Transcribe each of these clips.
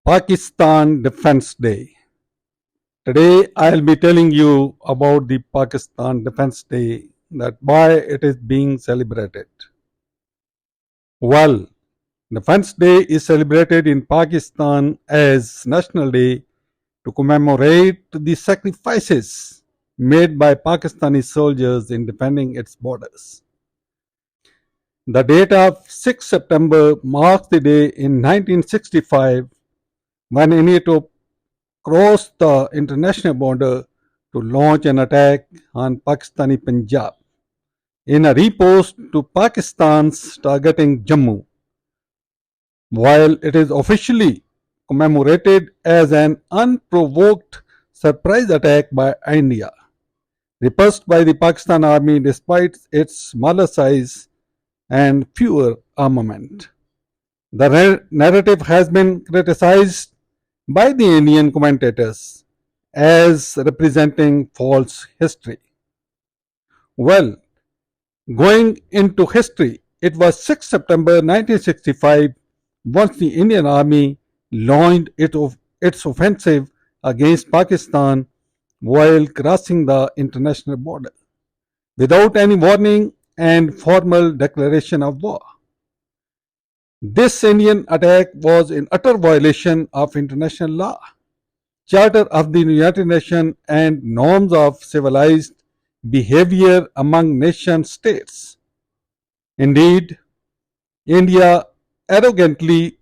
Pakistan Defense Day. Today I'll be telling you about the Pakistan Defense Day, that why it is being celebrated. Well, Defense Day is celebrated in Pakistan as National Day to commemorate the sacrifices made by Pakistani soldiers in defending its borders. The date of 6 September marks the day in 1965 when India crossed the international border to launch an attack on Pakistani Punjab in a riposte to Pakistan's targeting Jammu. While it is officially commemorated as an unprovoked surprise attack by India, repulsed by the Pakistan army despite its smaller size and fewer armament. The narrative has been criticized by the Indian commentators as representing false history. Well, going into history, it was 6 September 1965 once the Indian Army launched its offensive against Pakistan while crossing the international border without any warning and formal declaration of war. This Indian attack was in utter violation of international law, Charter of the United Nations, and norms of civilized behavior among nation states. Indeed, India arrogantly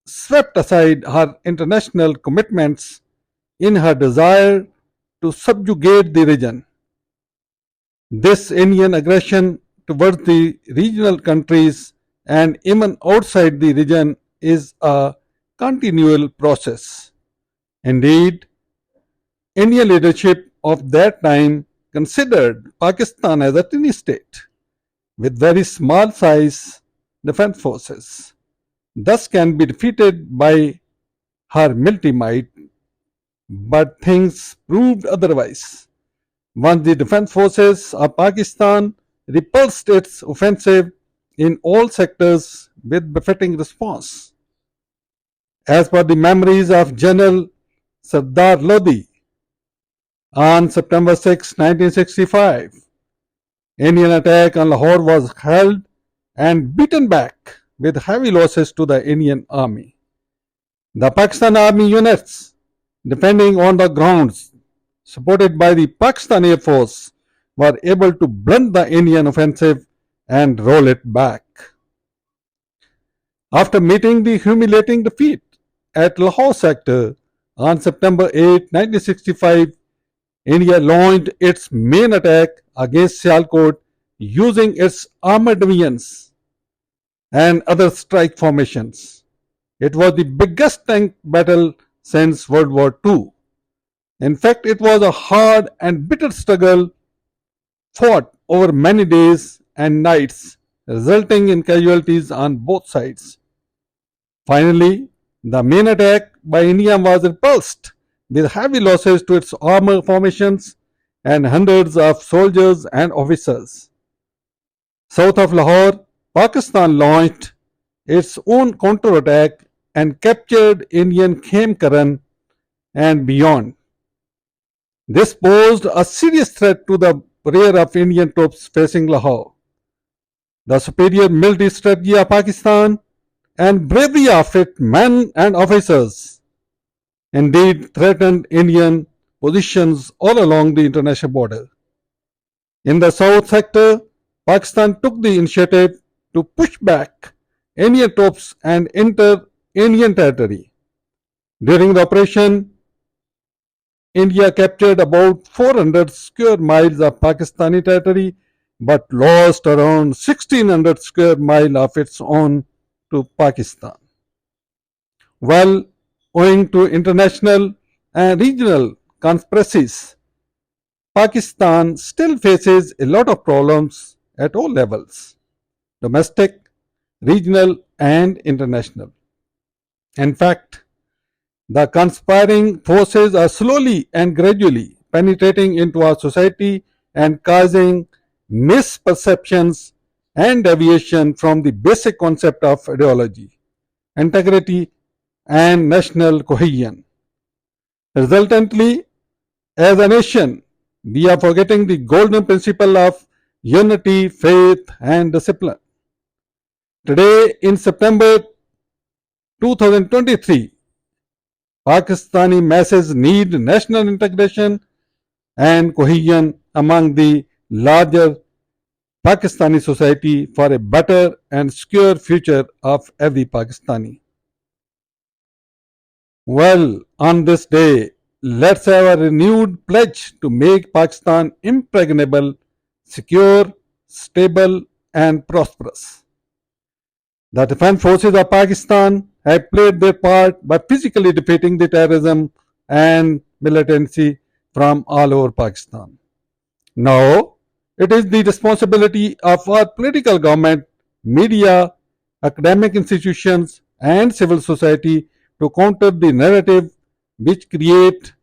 swept aside her international commitments in her desire to subjugate the region. This Indian aggression towards the regional countries and even outside the region is a continual process. Indeed, Indian leadership of that time considered Pakistan as a tiny state with very small size defense forces, thus can be defeated by her military might, but things proved otherwise. Once the defense forces of Pakistan repulsed its offensive in all sectors with befitting response. As per the memories of General Sardar Lodi, on September 6, 1965, Indian attack on Lahore was held and beaten back with heavy losses to the Indian army. The Pakistan army units defending on the grounds, supported by the Pakistan Air Force, were able to blunt the Indian offensive and roll it back. After meeting the humiliating defeat at Lahore sector on September 8, 1965, India launched its main attack against Sialkot using its armored divisions and other strike formations. It was the biggest tank battle since World War II. In fact, it was a hard and bitter struggle fought over many days and nights, resulting in casualties on both sides. Finally, the main attack by India was repulsed with heavy losses to its armor formations and hundreds of soldiers and officers. South of Lahore, Pakistan launched its own counterattack and captured Indian Khem and beyond. This posed a serious threat to the rear of Indian troops facing Lahore. The superior military strategy of Pakistan and bravery of its men and officers indeed threatened Indian positions all along the international border. In the south sector, Pakistan took the initiative to push back Indian troops and enter Indian territory. During the operation, India captured about 400 square miles of Pakistani territory but lost around 1600 square miles of its own to Pakistan. Well, owing to international and regional conspiracies, Pakistan still faces a lot of problems at all levels: domestic, regional, and international. In fact, the conspiring forces are slowly and gradually penetrating into our society and causing misperceptions and deviation from the basic concept of ideology, integrity, and national cohesion. Resultantly, as a nation, we are forgetting the golden principle of unity, faith, and discipline. Today, in September 2023, Pakistani masses need national integration and cohesion among the larger Pakistani society for a better and secure future of every Pakistani. Well, on this day, let's have a renewed pledge to make Pakistan impregnable, secure, stable, and prosperous. The defense forces of Pakistan have played their part by physically defeating the terrorism and militancy from all over Pakistan. Now, it is the responsibility of our political government, media, academic institutions, and civil society to counter the narrative which create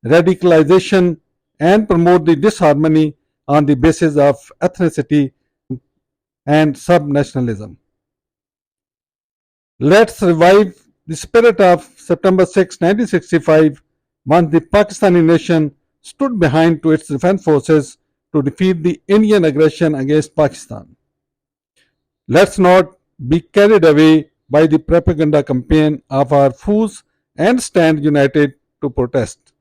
radicalization and promote the disharmony on the basis of ethnicity and subnationalism. Let's revive the spirit of September 6, 1965, when the Pakistani nation stood behind to its defense forces to defeat the Indian aggression against Pakistan. Let's not be carried away by the propaganda campaign of our fools and stand united to protest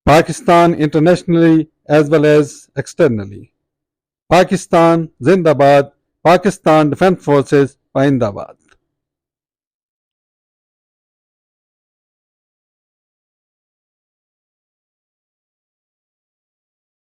Pakistan internationally as well as externally. Pakistan Zindabad, Pakistan Defense Forces Paindabad.